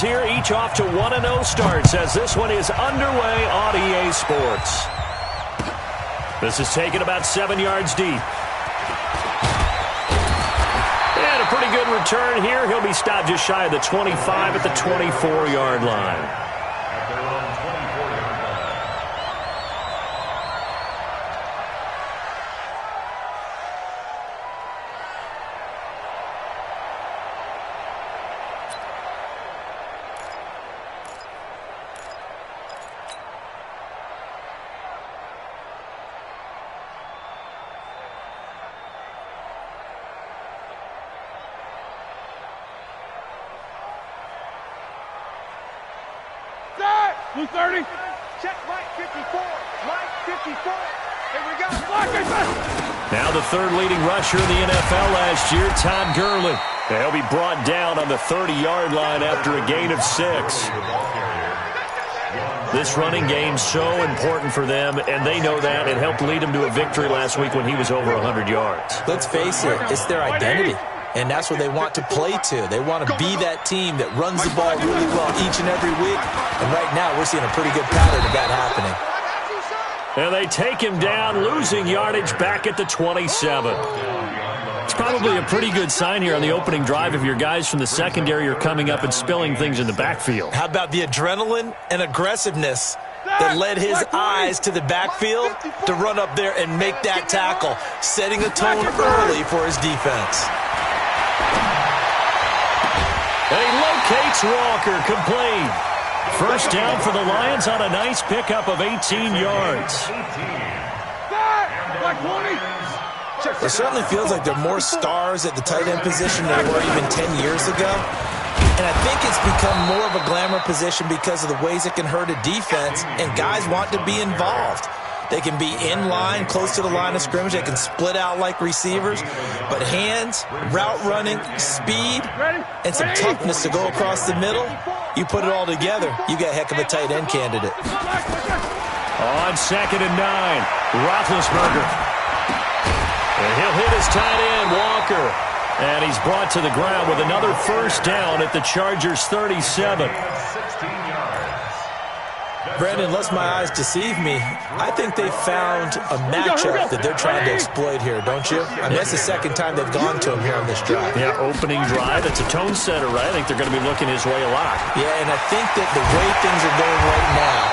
Here, each off to 1-0 starts as this one is underway on EA Sports. This is taken about 7 yards deep. And a pretty good return here. He'll be stopped just shy of the 25 at the 24-yard line. Blue 30. Check Mike 54. Mike 54. Here we go. Now the third leading rusher in the NFL last year, Todd Gurley. He'll be brought down on the 30-yard line after a gain of 6. This running game's so important for them, and they know that. It helped lead them to a victory last week when he was over 100 yards. Let's face it, it's their identity. And that's what they want to play to. They want to be that team that runs the ball really well each and every week. And right now, we're seeing a pretty good pattern of that happening. And they take him down, losing yardage back at the 27. It's probably a pretty good sign here on the opening drive if your guys from the secondary are coming up and spilling things in the backfield. How about the adrenaline and aggressiveness that led his eyes to the backfield to run up there and make that tackle, setting a tone early for his defense. And he locates Walker, complete. First down for the Lions on a nice pickup of 18 yards. It certainly feels like there are more stars at the tight end position than there were even 10 years ago. And I think it's become more of a glamour position because of the ways it can hurt a defense, and guys want to be involved. They can be in line, close to the line of scrimmage. They can split out like receivers. But hands, route running, speed, and some toughness to go across the middle, you put it all together, you got a heck of a tight end candidate. On 2nd and 9, Roethlisberger. And he'll hit his tight end, Walker. And he's brought to the ground with another first down at the Chargers' 37. Brandon, unless my eyes deceive me, I think they found a matchup that they're trying to exploit here, don't you? I mean, that's the second time they've gone to him here on this drive. Yeah, opening drive. It's a tone setter, right? I think they're going to be looking his way a lot. Yeah, and I think that the way things are going right now,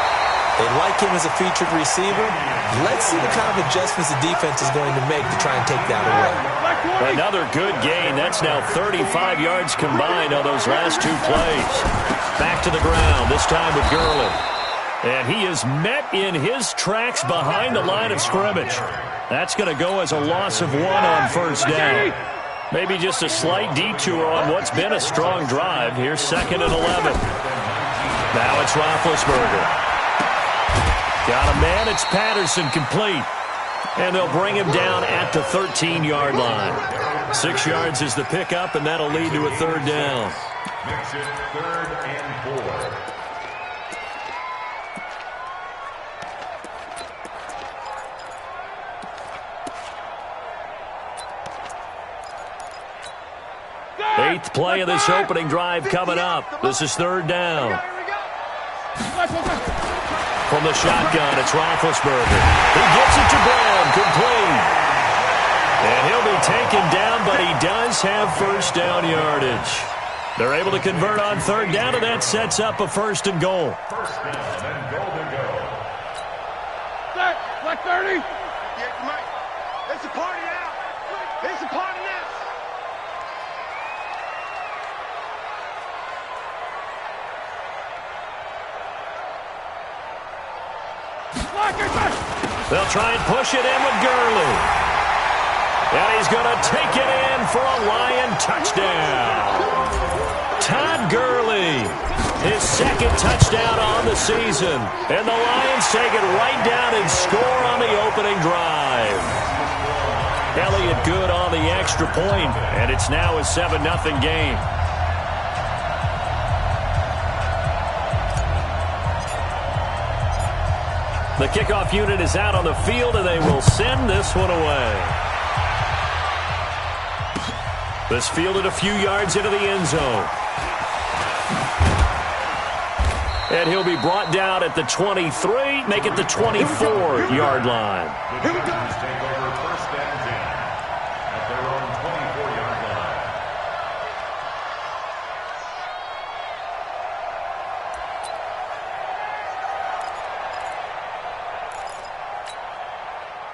they like him as a featured receiver. Let's see what kind of adjustments the defense is going to make to try and take that away. Another good gain. That's now 35 yards combined on those last 2 plays. Back to the ground, this time with Gurley. And he is met in his tracks behind the line of scrimmage. That's going to go as a loss of 1 on first down. Maybe just a slight detour on what's been a strong drive. Here's 2nd and 11. Now it's Roethlisberger. Got a man. It's Patterson, complete. And they'll bring him down at the 13-yard line. 6 yards is the pickup, and that'll lead to a 3rd down. Makes it 3rd and 4. Eighth play of this opening drive coming up. This is 3rd down. From the shotgun, it's Roethlisberger. He gets it to Brown, complete. And he'll be taken down, but he does have first down yardage. They're able to convert on 3rd down, and that sets up a 1st and goal. First down and goal to go. Black 30. Yeah, Mike. It's a party now. It's a party now. They'll try and push it in with Gurley. And he's going to take it in for a Lion touchdown. Todd Gurley, his 2nd touchdown on the season. And the Lions take it right down and score on the opening drive. Elliott good on the extra point, and it's now a 7-0 game. The kickoff unit is out on the field, and they will send this one away. This fielded a few yards into the end zone. And he'll be brought down at the 23, make it the 24-yard line. The Chargers take over first and 10 at their own 24-yard line.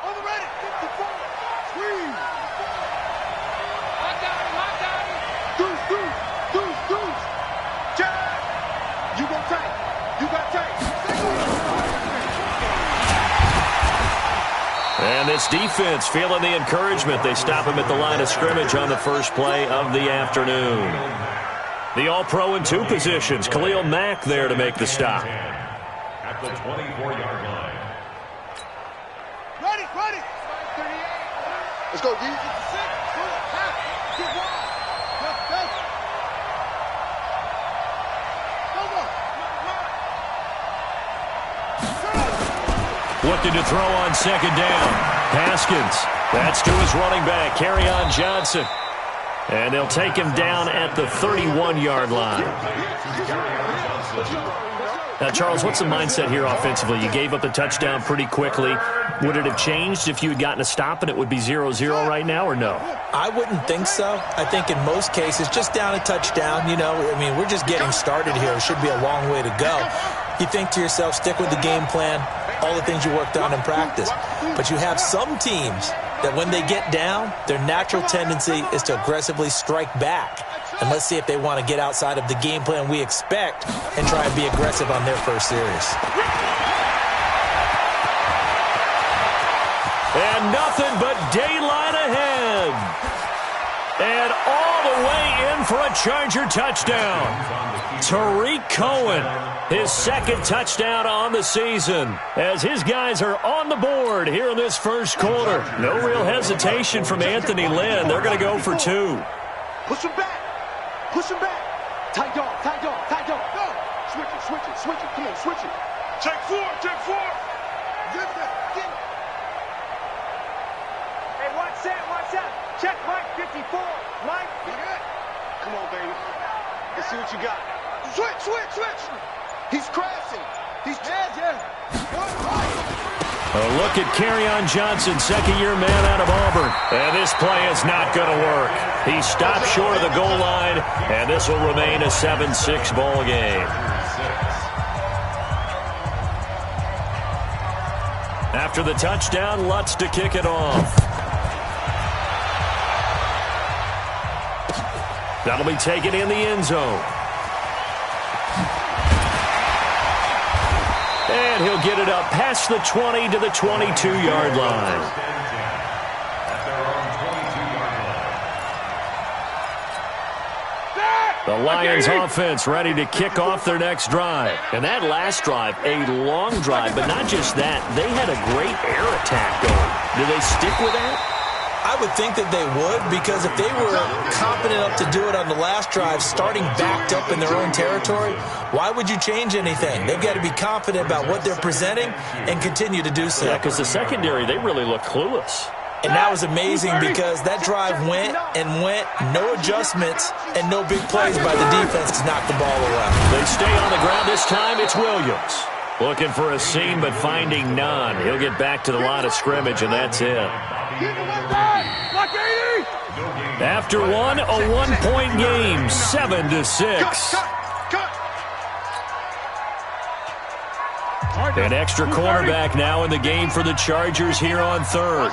On the ready, 54. Squeeze. I got him. Deuce. Jack. You go tight. You got tight. And this defense feeling the encouragement. They stop him at the line of scrimmage on the first play of the afternoon. The All-Pro in two positions. Khalil Mack there to make the stop. At the 24-yard line. Ready. 38. Let's go, D. Get the 6. Get wide. Go. Looking to throw on second down. Haskins. That's to his running back, Kerryon Johnson. And they'll take him down at the 31-yard line. Now, Charles, what's the mindset here offensively? You gave up the touchdown pretty quickly. Would it have changed if you had gotten a stop and it would be 0-0 right now, or no? I wouldn't think so. I think in most cases, just down a touchdown, we're just getting started here. It should be a long way to go. You think to yourself, stick with the game plan, all the things you worked on in practice. But you have some teams that when they get down, their natural tendency is to aggressively strike back. And let's see if they want to get outside of the game plan we expect and try and be aggressive on their first series. And nothing but daylight ahead. And all the way in for a Charger touchdown. Tariq Cohen, his second touchdown on the season, as his guys are on the board here in this first quarter. No real hesitation from Anthony Lynn. They're going to go for two. Push him back. Tight dog. Go. Switch it. Come on, switch it. Check four. Get it. Hey, watch out. Check Mike 54. Mike. Come on, baby. Let's see what you got. Switch. He's crashing. A look at Kerryon Johnson, second-year man out of Auburn. And this play is not going to work. He stopped short of the goal line, and this will remain a 7-6 ball game. After the touchdown, Lutz to kick it off. That'll be taken in the end zone. And he'll get it up past the 20 to the 22-yard line. The Lions offense ready to kick off their next drive. And that last drive, a long drive, but not just that. They had a great air attack going. Do they stick with that? I would think that they would, because if they were confident enough to do it on the last drive, starting backed up in their own territory, why would you change anything? They've got to be confident about what they're presenting and continue to do so. Yeah, because the secondary, they really look clueless. And that was amazing because that drive went, no adjustments, and no big plays by the defense to knock the ball away. They stay on the ground this time. It's Williams. Looking for a seam, but finding none. He'll get back to the line of scrimmage, and that's it. After one, a one-point game, 7-6. An extra cornerback now in the game for the Chargers here on third.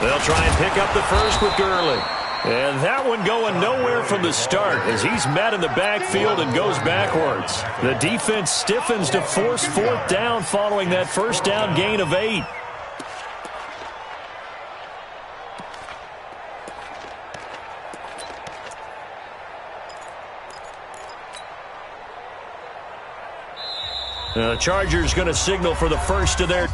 They'll try and pick up the first with Gurley. And that one going nowhere from the start as he's met in the backfield and goes backwards. The defense stiffens to force fourth down following that first down gain of 8. The Chargers going to signal for the first of their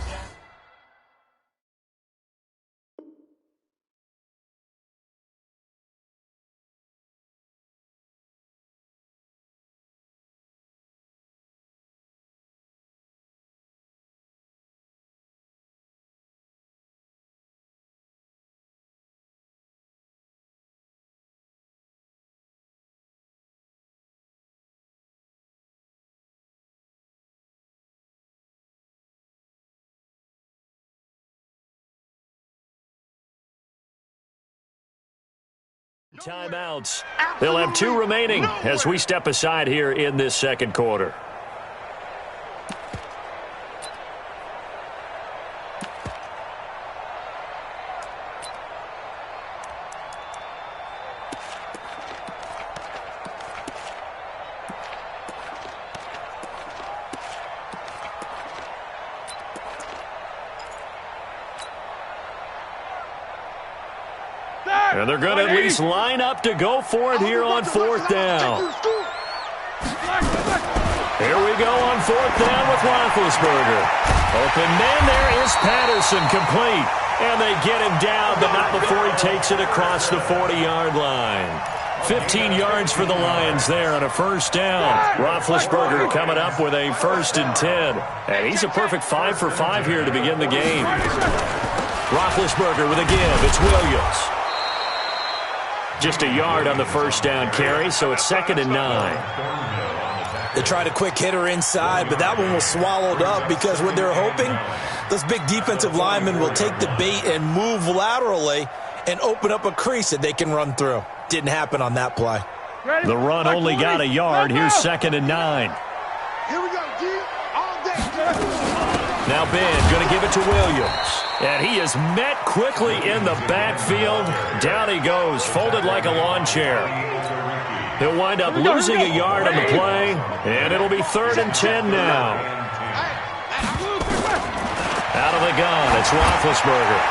timeouts. They'll have 2 remaining as we step aside here in this second quarter. And they're going to at least line up to go for it here on 4th down. Here we go on 4th down with Roethlisberger. Open man there is Patterson, complete. And they get him down, but not before he takes it across the 40-yard line. 15 yards for the Lions there on a 1st down. Roethlisberger coming up with a 1st and 10. And he's a perfect 5 for 5 here to begin the game. Roethlisberger with a give. It's Williams. Just a yard on the 1st down carry, so it's 2nd and 9. They tried a quick hitter inside, but that one was swallowed up because what they're hoping, those big defensive linemen will take the bait and move laterally and open up a crease that they can run through. Didn't happen on that play. The run only got a yard. Here's 2nd and 9. Here we go, G. All day. Now Ben going to give it to Williams. And he is met quickly in the backfield. Down he goes, folded like a lawn chair. He'll wind up losing a yard on the play, and it'll be 3rd and 10 now. Out of the gun, it's Roethlisberger.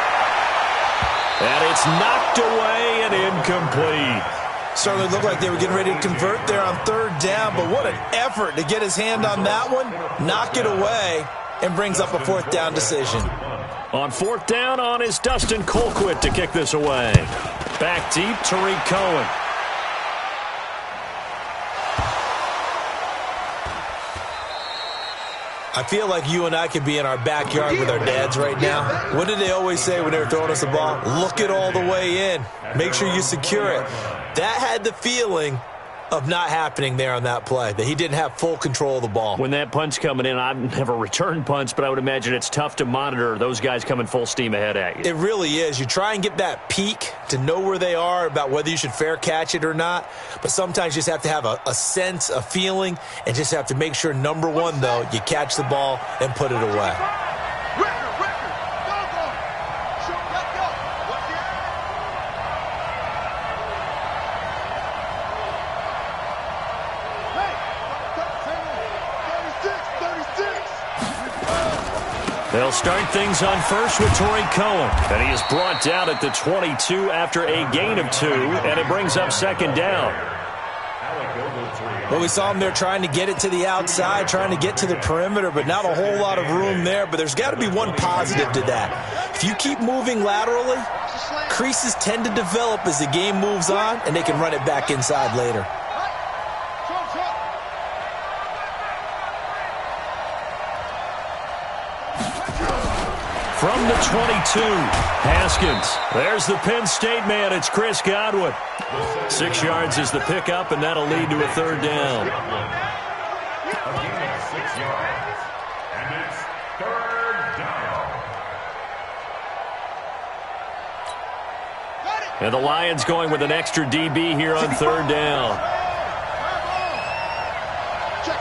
And it's knocked away and incomplete. Certainly looked like they were getting ready to convert there on 3rd down, but what an effort to get his hand on that one, knock it away, and brings up a 4th down decision. On 4th down on is Dustin Colquitt to kick this away. Back deep, Tariq Cohen. I feel like you and I could be in our backyard with our dads right now. What did they always say when they were throwing us the ball? Look it all the way in. Make sure you secure it. That had the feeling of not happening there on that play, that he didn't have full control of the ball. When that punt's coming in, I've never returned punts, but I would imagine it's tough to monitor those guys coming full steam ahead at you. It really is. You try and get that peek to know where they are about whether you should fair catch it or not, but sometimes you just have to have a sense, a feeling, and just have to make sure, number one, though, you catch the ball and put it away. They'll start things on first with Tariq Cohen. And he is brought down at the 22 after a gain of 2, and it brings up 2nd down. Well, we saw him there trying to get it to the outside, trying to get to the perimeter, but not a whole lot of room there. But there's got to be one positive to that. If you keep moving laterally, creases tend to develop as the game moves on, and they can run it back inside later. From the 22, Haskins. There's the Penn State man. It's Chris Godwin. 6 yards is the pickup, and that'll lead to a 3rd down. A gain of 6 yards, and it's 3rd down. And the Lions going with an extra DB here on 3rd down. Check.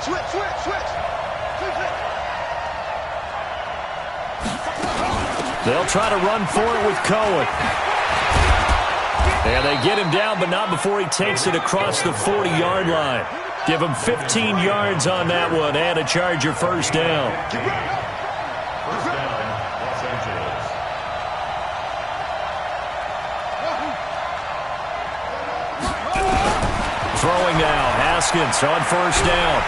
Switch. They'll try to run for it with Cohen. And they get him down, but not before he takes it across the 40-yard line. Give him 15 yards on that one and a Charger 1st down. First down, Los Angeles. Throwing now, Haskins on 1st down.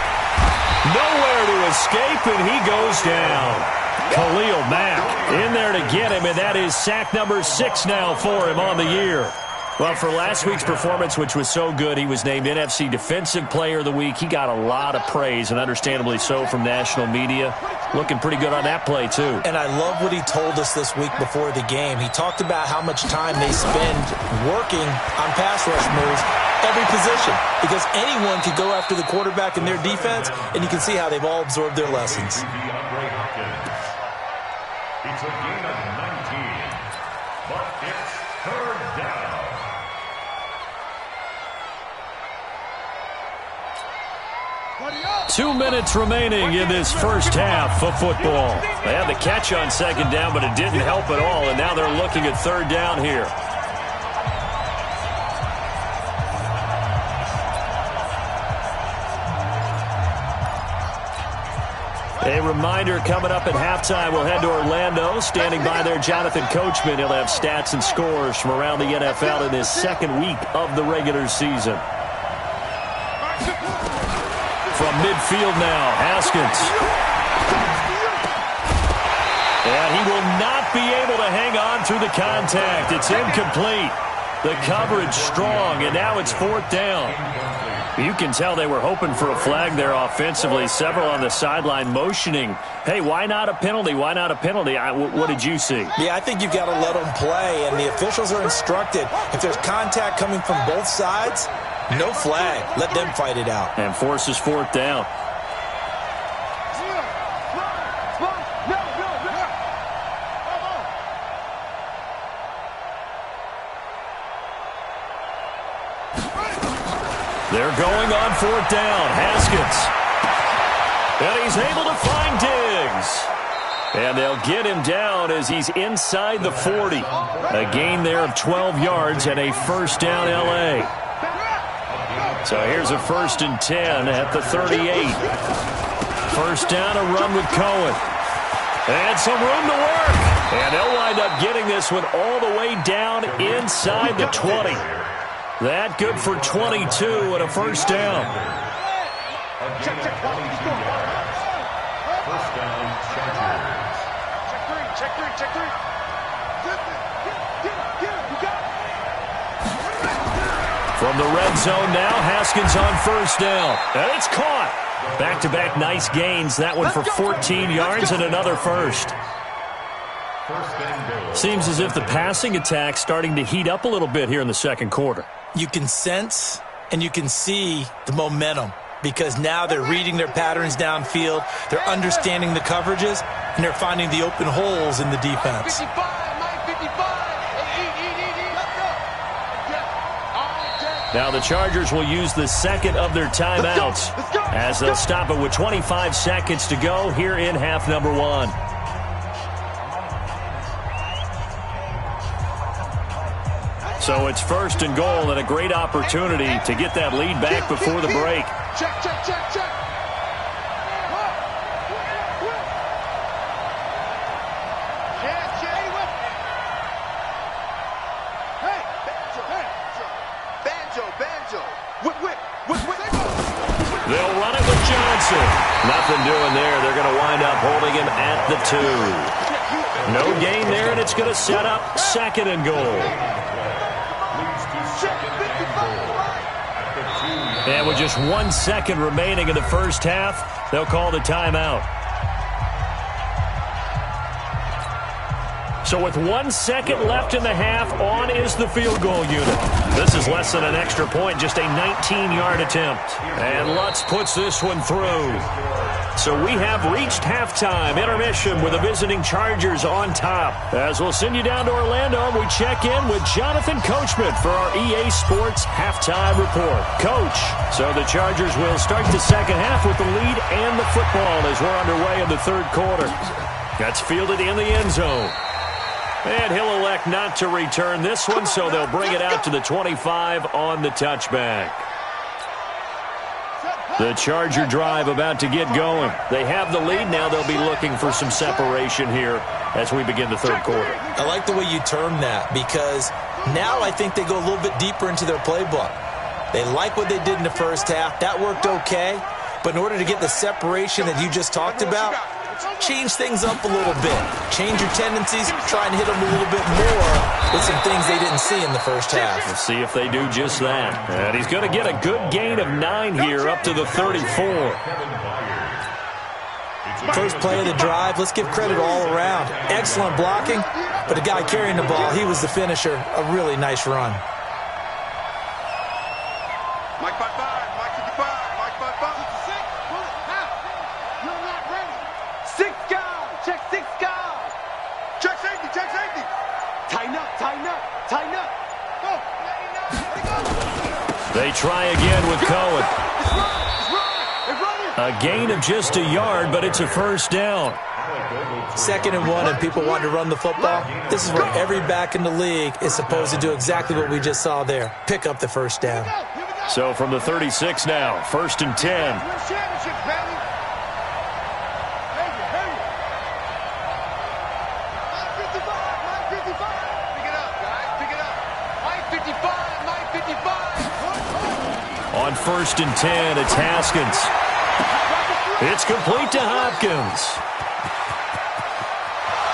Nowhere to escape, and he goes down. Khalil Mack in there to get him, and that is sack number 6 now for him on the year. Well, for last week's performance, which was so good, he was named NFC Defensive Player of the Week. He got a lot of praise, and understandably so, from national media. Looking pretty good on that play, too. And I love what he told us this week before the game. He talked about how much time they spend working on pass rush moves, every position, because anyone could go after the quarterback in their defense, and you can see how they've all absorbed their lessons. It's a gain of 19, but it's 2 minutes remaining in this first half of football. They had the catch on second down, but it didn't help at all, and now they're looking at third down here. A reminder, coming up at halftime, we'll head to Orlando. Standing by there, Jonathan Coachman. He'll have stats and scores from around the NFL in his second week of the regular season. From midfield now, Haskins. And he will not be able to hang on through the contact. It's incomplete. The coverage strong, and now it's fourth down. You can tell they were hoping for a flag there offensively. Several on the sideline motioning, hey, why not a penalty? Why not a penalty? What did you see? Yeah, I think you've got to let them play, and the officials are instructed. If there's contact coming from both sides, no flag. Let them fight it out. And forces fourth down. They're going on fourth down. Haskins. And he's able to find Diggs. And they'll get him down as he's inside the 40. A gain there of 12 yards and a first down L.A. So here's a 1st and 10 at the 38. First down, a run with Cohen. And some room to work. And they'll wind up getting this one all the way down inside the 20. That good for 22 and a first down. First down, Chargers. Check three. From the red zone now, Haskins on first down. And it's caught. Back-to-back nice gains. That one for 14 yards and another first. Seems as if the passing attack's starting to heat up a little bit here in the second quarter. You can sense and you can see the momentum because now they're reading their patterns downfield, they're understanding the coverages, and they're finding the open holes in the defense. 55, Mike, 55. Now the Chargers will use the second of their timeouts as they'll stop it with 25 seconds to go here in half number one. So it's first and goal and a great opportunity to get that lead back before the break. Check. Banjo. Whip. They'll run it with Johnson. Nothing doing there. They're going to wind up holding him at the 2. No gain there, and it's going to set up second and goal. And with just 1 second remaining in the first half, they'll call the timeout. So with 1 second left in the half, on is the field goal unit. This is less than an extra point, just a 19-yard attempt. And Lutz puts this one through. So we have reached halftime intermission with the visiting Chargers on top. As we'll send you down to Orlando, we check in with Jonathan Coachman for our EA Sports halftime report. Coach, so the Chargers will start the second half with the lead and the football as we're underway in the third quarter. That's fielded in the end zone. And he'll elect not to return this one, so they'll bring it out to the 25 on the touchback. The Charger drive about to get going. They have the lead. Now they'll be looking for some separation here as we begin the third quarter. I like the way you term that because now I think they go a little bit deeper into their playbook. They like what they did in the first half. That worked okay. But in order to get the separation that you just talked about, change things up a little bit. Change your tendencies, try and hit them a little bit more with some things they didn't see in the first half. We'll see if they do just that. And he's going to get a good gain of 9 here up to the 34. First play of the drive, let's give credit all around. Excellent blocking, but the guy carrying the ball, he was the finisher. A really nice run. Mike 55, Mike 55, Mike 55. 6, you're not ready. 6 guys, check 6 guys. Check safety. Tighten up. Go. They try again with Cohen. It's right. A gain of just a yard, but it's a first down. 2nd and 1 and people want to run the football. This is where every back in the league is supposed to do exactly what we just saw there. Pick up the first down. So from the 36 now, 1st and 10. On 1st and 10, it's Haskins. It's complete to Hopkins.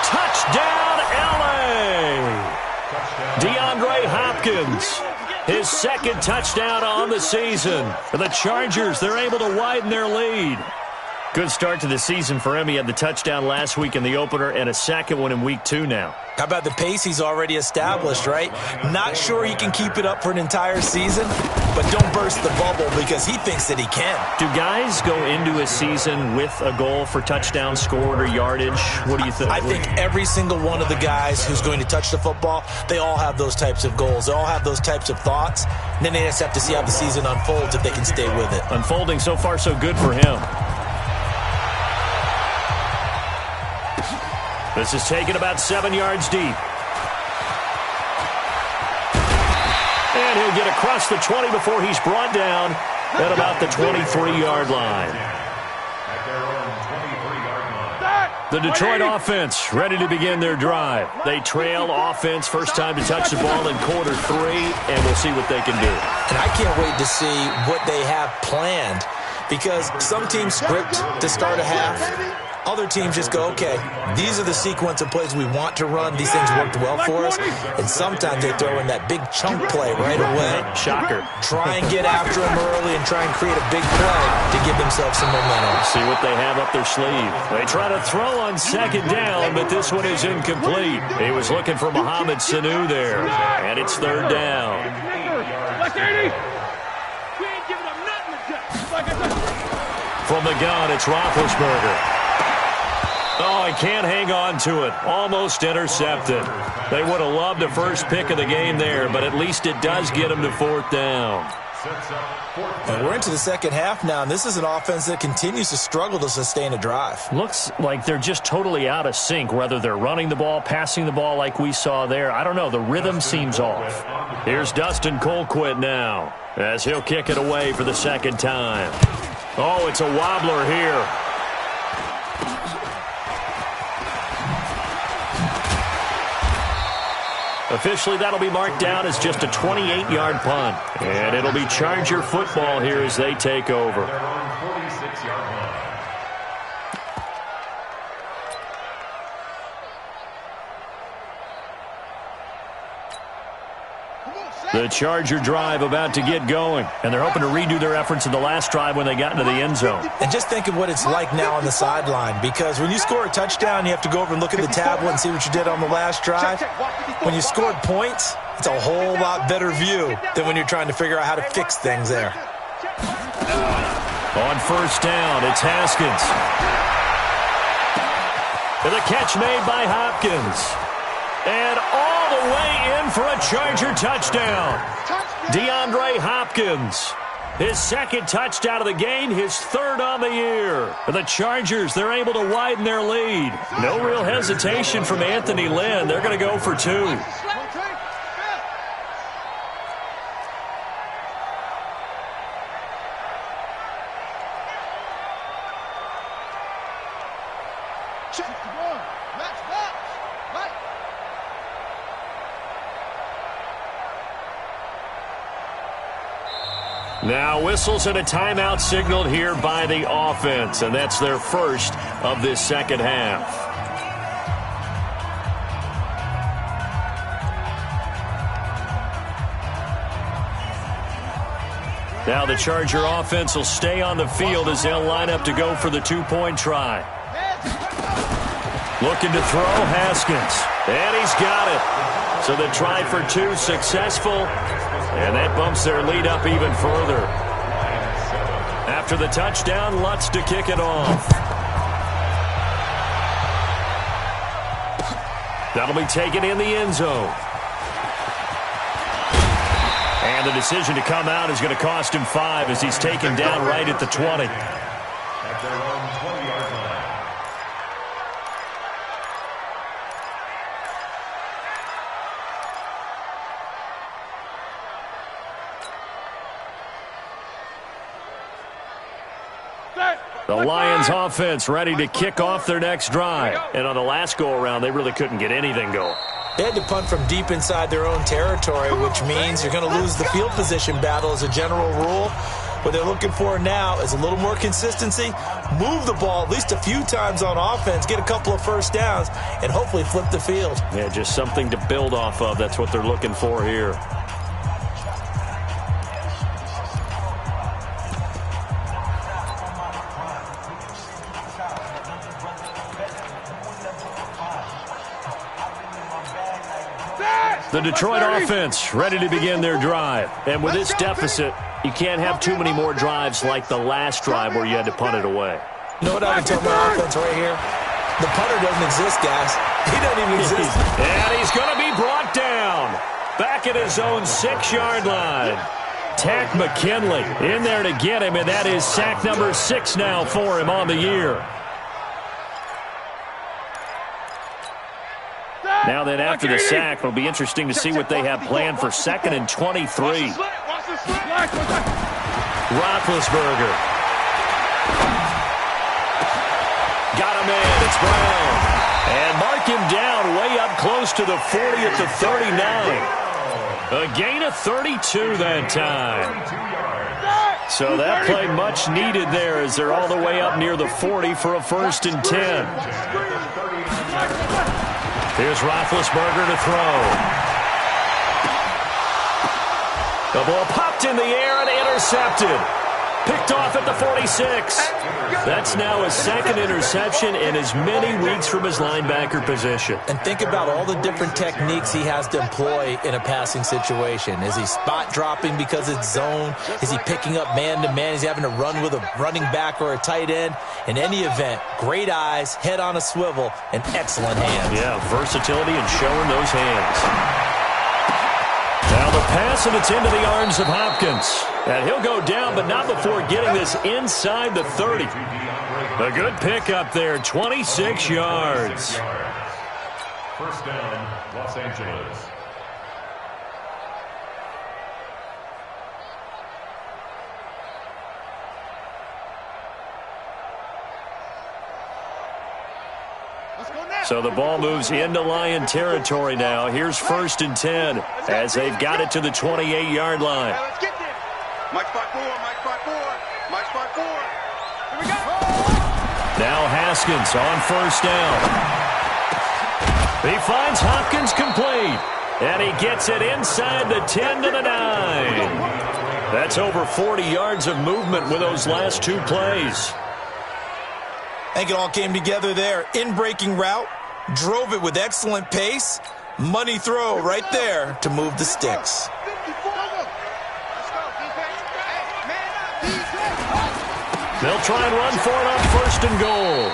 Touchdown, L.A. DeAndre Hopkins, his 2nd touchdown on the season. For the Chargers, they're able to widen their lead. Good start to the season for him. He had the touchdown last week in the opener and a 2nd one in week 2 now. How about the pace he's already established, right? Not sure he can keep it up for an entire season, but don't burst the bubble because he thinks that he can. Do guys go into a season with a goal for touchdown scored or yardage? What do you think? I think every single one of the guys who's going to touch the football, they all have those types of goals. They all have those types of thoughts. And then they just have to see how the season unfolds if they can stay with it. Unfolding so far so good for him. This is taken about 7 yards deep. And he'll get across the 20 before he's brought down at about the 23-yard line. The Detroit offense ready to begin their drive. They trail offense, first time to touch the ball in quarter 3, and we'll see what they can do. And I can't wait to see what they have planned because some teams script to start a half. Other teams just go, okay, these are the sequence of plays we want to run. These things worked well for us. And sometimes they throw in that big chunk play right away. Shocker. Try and get after them early and try and create a big play to give themselves some momentum. See what they have up their sleeve. They try to throw on 2nd down, but this one is incomplete. He was looking for Mohamed Sanu there. And it's 3rd down. From the gun, it's Roethlisberger. Oh, he can't hang on to it. Almost intercepted. They would have loved a first pick of the game there, but at least it does get them to 4th down. And we're into the 2nd half now, and this is an offense that continues to struggle to sustain a drive. Looks like they're just totally out of sync, whether they're running the ball, passing the ball like we saw there. I don't know. The rhythm seems off. Here's Dustin Colquitt now as he'll kick it away for the 2nd time. Oh, it's a wobbler here. Officially, that'll be marked down as just a 28-yard punt. And it'll be Charger football here as they take over. The Charger drive about to get going. And they're hoping to redo their efforts in the last drive when they got into the end zone. And just think of what it's like now on the sideline. Because when you score a touchdown, you have to go over and look at the tablet and see what you did on the last drive. When you scored points, it's a whole lot better view than when you're trying to figure out how to fix things there. On 1st down, it's Haskins. And the catch made by Hopkins. And all the way in for a Charger touchdown. DeAndre Hopkins. His 2nd touchdown of the game, his 3rd on the year. For the Chargers, they're able to widen their lead. No real hesitation from Anthony Lynn. They're going to go for 2. Now whistles and a timeout signaled here by the offense, and that's their first of this 2nd half. Now the Charger offense will stay on the field as they'll line up to go for the 2-point try. Looking to throw, Haskins. And he's got it. So the try for 2 successful. And that bumps their lead up even further. After the touchdown, Lutz to kick it off. That'll be taken in the end zone. And the decision to come out is going to cost him 5 as he's taken down right at the 20. at their own 20-yard line. The Lions offense ready to kick off their next drive. And on the last go-around, they really couldn't get anything going. They had to punt from deep inside their own territory, which means you're going to lose the field position battle as a general rule. What they're looking for now is a little more consistency, move the ball at least a few times on offense, get a couple of first downs, and hopefully flip the field. Yeah, just something to build off of. That's what they're looking for here. The Detroit offense ready to begin their drive. And with this deficit, you can't have too many more drives like the last drive where you had to punt it away. You know what I can tell my offense right here? The punter doesn't exist, guys. He doesn't even exist. And he's going to be brought down. Back at his own 6-yard line. Tack McKinley in there to get him, and that is sack number 6 now for him on the year. Now then, after the sack, it'll be interesting to see what they have planned for 2nd and 23. Roethlisberger. Got him in. It's Brown. And mark him down way up close to the 40 at the 39. A gain of 32 that time. So that play much needed there as they're all the way up near the 40 for a 1st and 10. Here's Roethlisberger to throw. The ball popped in the air and intercepted. Picked off at the 46. That's now his 2nd interception in as many weeks from his linebacker position. And think about all the different techniques he has to employ in a passing situation. Is he spot dropping because it's zone? Is he picking up man-to-man? Is he having to run with a running back or a tight end? In any event, great eyes, head on a swivel, and excellent hands. Yeah, versatility and showing those hands. Now the pass, and it's into the arms of Hopkins. And he'll go down, but not before getting this inside the 30. A good pickup there, 26 yards. 1st down, Los Angeles. So the ball moves into Lion territory now. Here's 1st and 10 as they've got it to the 28-yard line. Let's get there. Mike spot 4, Mike spot 4, Mike spot 4. Here we go. Now Haskins on 1st down. He finds Hopkins complete. And he gets it inside the 10 to the 9. That's over 40 yards of movement with those last 2 plays. I think it all came together there. In-breaking route, drove it with excellent pace. Money throw right there to move the sticks. They'll try and run for it on 1st and goal.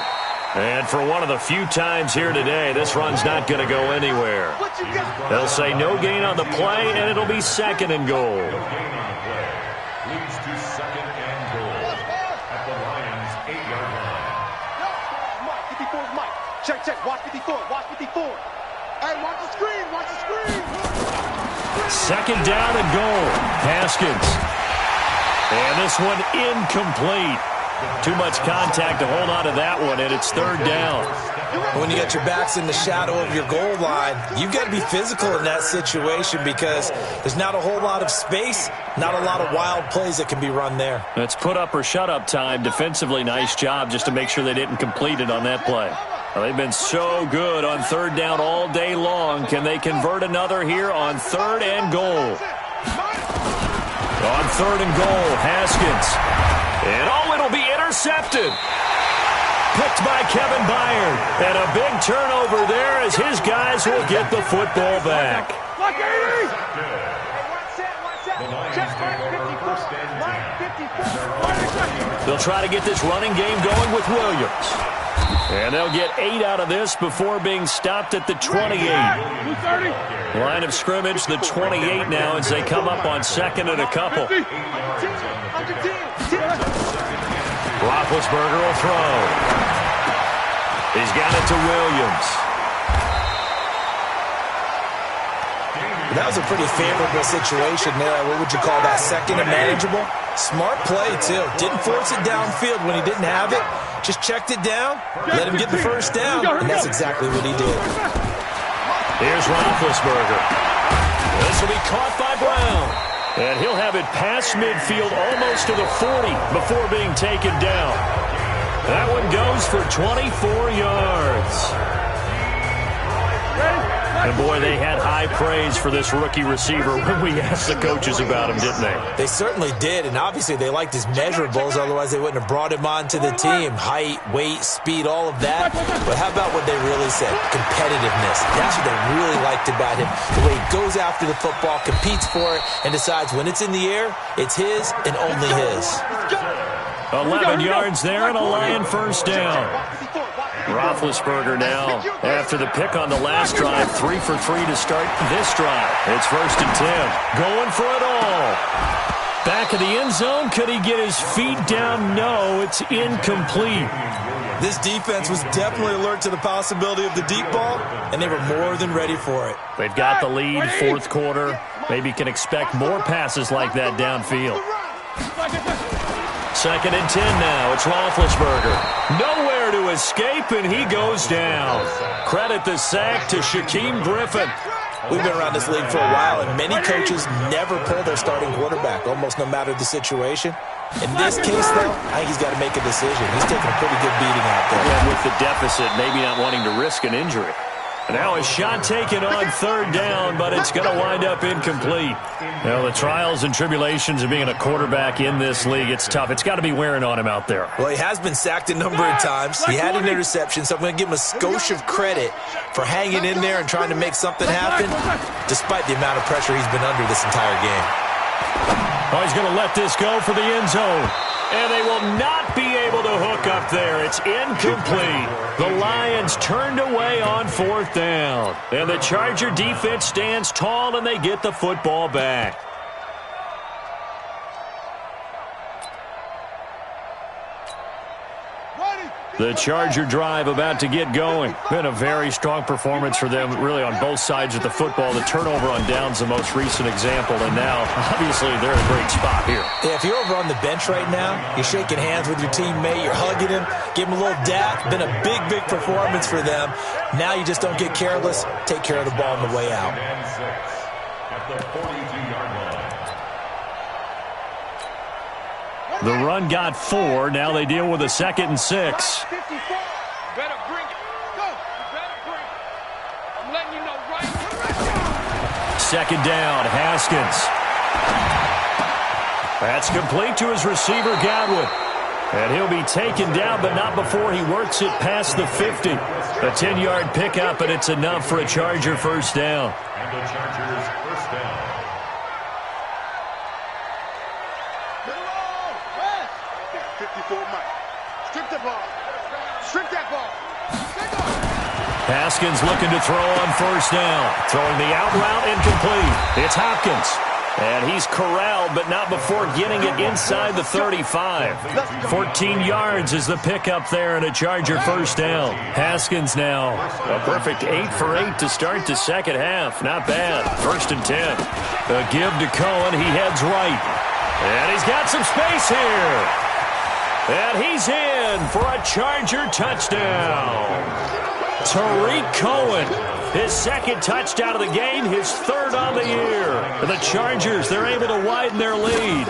And for one of the few times here today, this run's not going to go anywhere. They'll say no gain on the play, and it'll be 2nd and goal. No gain on the play. Leads to 2nd and goal at the Lions' 8-yard line. Mike, 54 is Mike. Check, watch 54, watch 54. Hey, watch the screen, watch the screen. 2nd down and goal. Haskins. And this one incomplete. Too much contact to hold on to that one, and it's 3rd down. When you got your backs in the shadow of your goal line, you've got to be physical in that situation because there's not a whole lot of space, not a lot of wild plays that can be run there. That's put up or shut up time. Defensively, nice job just to make sure they didn't complete it on that play. Well, they've been so good on 3rd down all day long. Can they convert another here on 3rd and goal? On 3rd and goal, Haskins. And it'll be intercepted. Picked by Kevin Byard. And a big turnover there as his guys will get the football back. They'll try to get this running game going with Williams. And they'll get 8 out of this before being stopped at the 28. Line of scrimmage, the 28 now as they come up on 2nd and a couple. Roethlisberger will throw. He's got it to Williams. That was a pretty favorable situation there. What would you call that? Second and manageable? Smart play, too. Didn't force it downfield when he didn't have it. Just checked it down, let him get the first down, and that's exactly what he did. Here's Roethlisberger. This will be caught by Brown. And he'll have it past midfield almost to the 40 before being taken down. That one goes for 24 yards. And, boy, they had high praise for this rookie receiver when we asked the coaches about him, didn't they? They certainly did, and obviously they liked his measurables, otherwise they wouldn't have brought him onto the team. Height, weight, speed, all of that. But how about what they really said? Competitiveness. That's what they really liked about him. The way he goes after the football, competes for it, and decides when it's in the air, it's his and only his. 11 yards there and a Lion first down. Roethlisberger now, after the pick on the last drive, 3 for 3 to start this drive. It's 1st and 10. Going for it all. Back of the end zone. Could he get his feet down? No, it's incomplete. This defense was definitely alert to the possibility of the deep ball, and they were more than ready for it. They've got the lead, 4th quarter. Maybe can expect more passes like that downfield. 2nd and 10 now. It's Roethlisberger. Nowhere to escape, and he goes down. Credit the sack to Shaquem Griffin. We've been around this league for a while, and many coaches never pull their starting quarterback, almost no matter the situation. In this case, though, I think he's got to make a decision. He's taking a pretty good beating out there. Yeah, with the deficit, maybe not wanting to risk an injury. Now a shot taken on 3rd down, but it's going to wind up incomplete. You know, the trials and tribulations of being a quarterback in this league, it's tough. It's got to be wearing on him out there. Well, he has been sacked a number of times. He had an interception, so I'm going to give him a skosh of credit for hanging in there and trying to make something happen, despite the amount of pressure he's been under this entire game. Oh, he's going to let this go for the end zone. And they will not be able to hook up there. It's incomplete. The Lions turned away on 4th down. And the Charger defense stands tall, and they get the football back. The Charger drive about to get going. Been a very strong performance for them, really, on both sides of the football. The turnover on downs, the most recent example, and now, obviously, they're in a great spot here. Yeah, if you're over on the bench right now, you're shaking hands with your teammate, you're hugging him, give him a little dap. Been a big, big performance for them. Now you just don't get careless. Take care of the ball on the way out. At the 42-yard line. The run got 4. Now they deal with a 2nd and 6. Better bring it. Go. You better bring it. I'm letting you know right. 2nd down, Haskins. That's complete to his receiver, Godwin. And he'll be taken down, but not before he works it past the 50. A 10-yard pickup, and it's enough for a Charger first down. And the Chargers first down. Strip that ball. Haskins looking to throw on 1st down. Throwing the out route incomplete. It's Hopkins. And he's corralled, but not before getting it inside the 35. 14 yards is the pickup there, and a Charger first down. Haskins now a perfect 8 for 8 to start the second half. Not bad. 1st and 10. A give to Cohen. He heads right. And he's got some space here. And he's in for a Charger touchdown. Tariq Cohen, his 2nd touchdown of the game, his 3rd on the year. And the Chargers, they're able to widen their lead.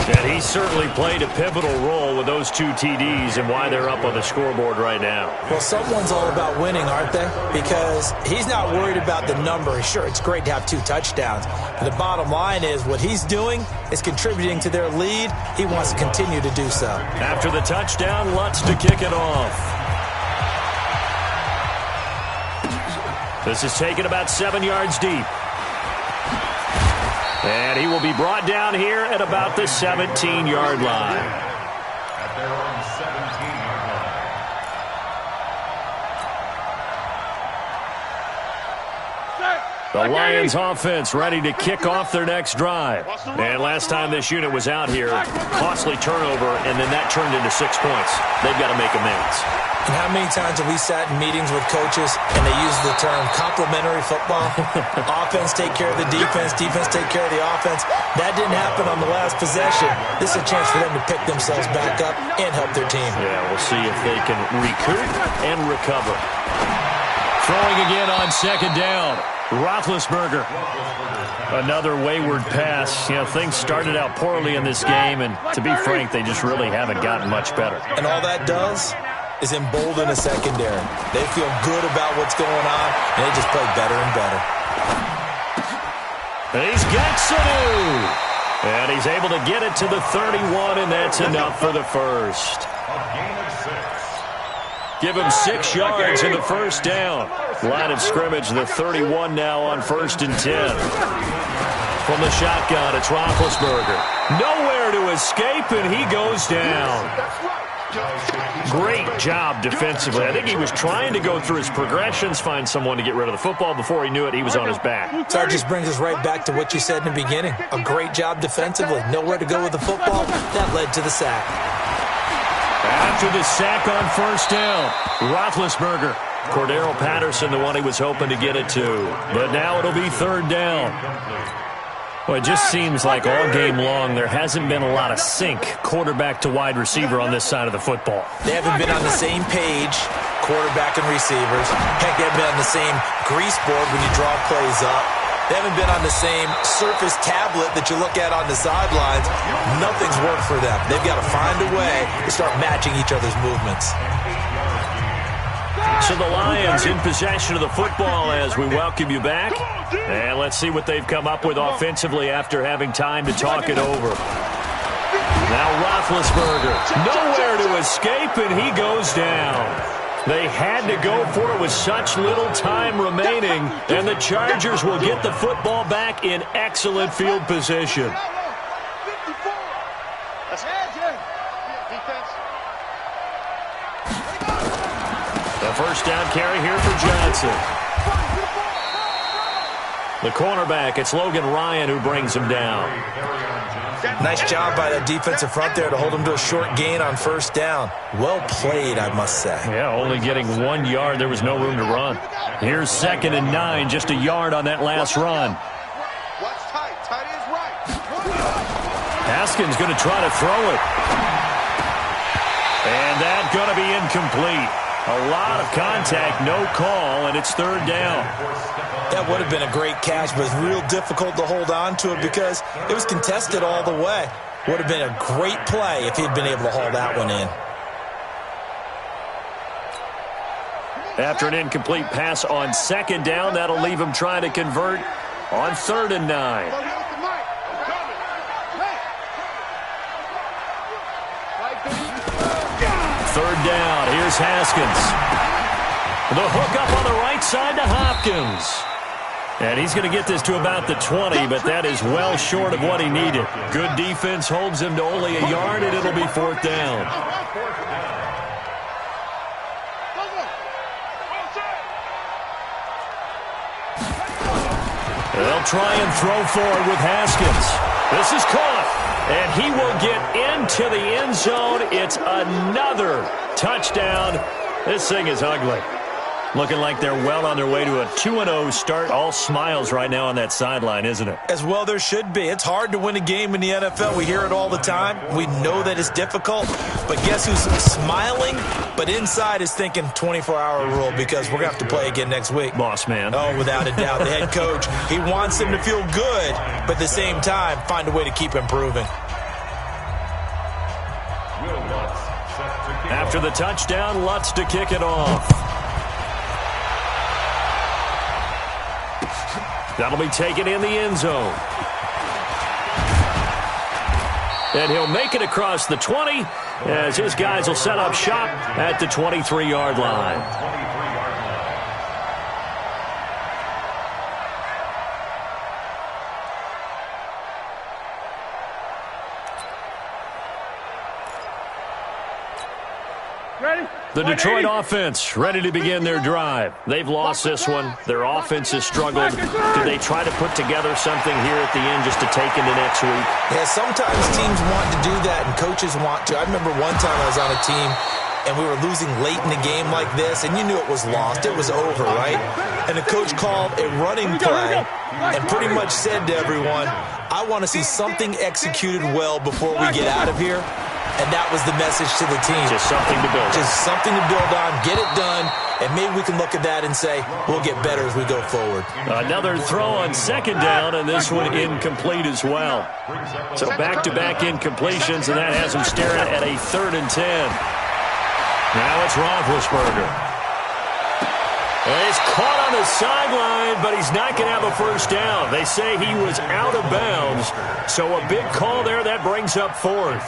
And he certainly played a pivotal role with those 2 TDs and why they're up on the scoreboard right now. Well, someone's all about winning, aren't they? Because he's not worried about the number. Sure, it's great to have 2 touchdowns. But the bottom line is what he's doing is contributing to their lead. He wants to continue to do so. After the touchdown, Lutz to kick it off. This is taken about 7 yards deep. And he will be brought down here at about the 17-yard line. At their own 17-yard line. The Lions offense ready to kick off their next drive. And last time this unit was out here, costly turnover, and then that turned into 6 points. They've got to make amends. And how many times have we sat in meetings with coaches and they use the term complementary football? Offense take care of the defense, defense take care of the offense. That didn't happen on the last possession. This is a chance for them to pick themselves back up and help their team. Yeah, we'll see if they can recoup and recover. Throwing again on second down. Roethlisberger. Another wayward pass. You know, things started out poorly in this game, and to be frank, they just really haven't gotten much better. And all that does is embolden a secondary. They feel good about what's going on, and they just play better and better. He's got Sanu. And he's able to get it to the 31, and that's enough for the first. Give him 6 yards in the first down. Line of scrimmage, the 31 now on 1st and 10. From the shotgun, it's Roethlisberger. Nowhere to escape, and he goes down. Great job defensively. I think he was trying to go through his progressions, find someone to get rid of the football. Before he knew it, he was on his back. So it just brings us right back to what you said in the beginning. A great job defensively. Nowhere to go with the football. That led to the sack. After the sack on 1st down, Roethlisberger. Cordero Patterson, the one he was hoping to get it to. But now it'll be 3rd down. Well, it just seems like all game long there hasn't been a lot of sync quarterback to wide receiver on this side of the football. They haven't been on the same page, quarterback and receivers. Heck, they haven't been on the same grease board when you draw plays up. They haven't been on the same surface tablet that you look at on the sidelines. Nothing's worked for them. They've got to find a way to start matching each other's movements. So the Lions in possession of the football as we welcome you back. And let's see what they've come up with offensively after having time to talk it over. Now Roethlisberger, nowhere to escape, and he goes down. They had to go for it with such little time remaining, and the Chargers will get the football back in excellent field position. The first down carry here for Johnson. The cornerback, it's Logan Ryan who brings him down. Nice job by that defensive front there to hold him to a short gain on 1st down. Well played, I must say. Yeah, only getting 1 yard. There was no room to run. Here's 2nd and 9, just a yard on that last run. Haskins going to try to throw it. And that's going to be incomplete. A lot of contact, no call, and it's 3rd down. That would have been a great catch, but it's real difficult to hold on to it because it was contested all the way. Would have been a great play if he'd been able to haul that one in. After an incomplete pass on 2nd down, that'll leave him trying to convert on 3rd and 9. Third down, here's Haskins. The hook up on the right side to Hopkins. And he's going to get this to about the 20, but that is well short of what he needed. Good defense holds him to only a yard, and it'll be 4th down. They'll try and throw forward with Haskins. This is caught, and he will get into the end zone. It's another touchdown. This thing is ugly. Looking like they're well on their way to a 2-0 start. All smiles right now on that sideline, isn't it? As well there should be. It's hard to win a game in the NFL. We hear it all the time. We know that it's difficult. But guess who's smiling? But inside is thinking 24-hour rule because we're going to have to play again next week. Boss man. Oh, without a doubt. The head coach, he wants them to feel good, but at the same time, find a way to keep improving. After the touchdown, Lutz to kick it off. That'll be taken in the end zone. And he'll make it across the 20 as his guys will set up shop at the 23-yard line. The Detroit offense ready to begin their drive. They've lost this one. Their offense has struggled. Do they try to put together something here at the end just to take into next week? Yeah, sometimes teams want to do that and coaches want to. I remember one time I was on a team and we were losing late in the game like this, and you knew it was lost. It was over, right? And the coach called a running play and pretty much said to everyone, I want to see something executed well before we get out of here. And that was the message to the team. Just something to build on. Just something to build on, get it done, and maybe we can look at that and say, we'll get better as we go forward. Another throw on second down, and this one incomplete as well. So back-to-back incompletions, and that has them staring at a 3rd and 10. Now it's Roethlisberger. He's caught on the sideline, but he's not going to have a first down. They say he was out of bounds, so a big call there. That brings up 4th.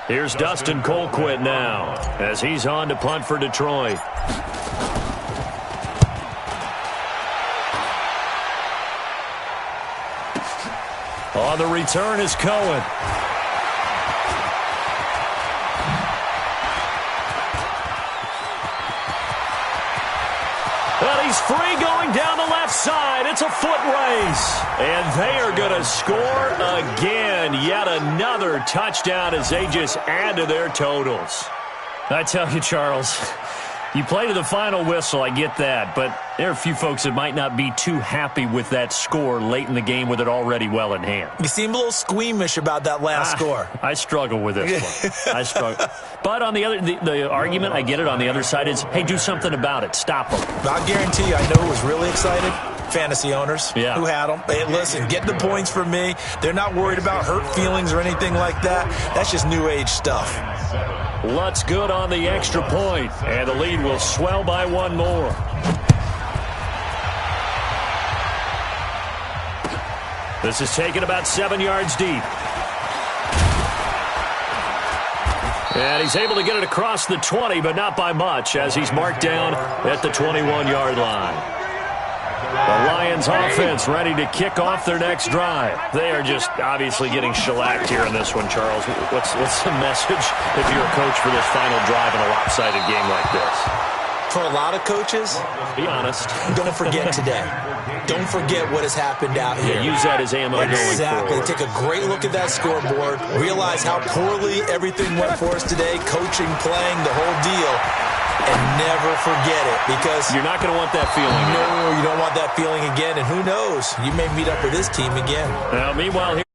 Here's Dustin Colquitt now as he's on to punt for Detroit. On the return is Cohen. Well, he's free going down the left side. It's a foot race. And they are going to score again. Yet another touchdown as they just add to their totals. I tell you, Charles, you play to the final whistle, I get that. But there are a few folks that might not be too happy with that score late in the game with it already well in hand. You seem a little squeamish about that last score. I struggle with this one. I struggle. But on the other, the argument, I get it, on the other side is, hey, do something about it. Stop them. I guarantee you, I know who was really excited. Fantasy owners who had them. Hey, listen, get the points for me. They're not worried about hurt feelings or anything like that. That's just new age stuff. Lutz good on the extra point, and the lead will swell by one more. This is taken about 7 yards deep. And he's able to get it across the 20, but not by much, as he's marked down at the 21-yard line. The Lions offense ready to kick off their next drive. They are just obviously getting shellacked here in this one, Charles. What's the message if you're a coach for this final drive in a lopsided game like this? For a lot of coaches, be honest, don't forget today. Don't forget what has happened out here. Yeah, use that as ammo going forward. Exactly. Take a great look at that scoreboard. Realize how poorly everything went for us today. Coaching, playing, the whole deal. And never forget it, because you're not going to want that feeling. No, you don't want that feeling again. And who knows? You may meet up with this team again. Now, meanwhile, here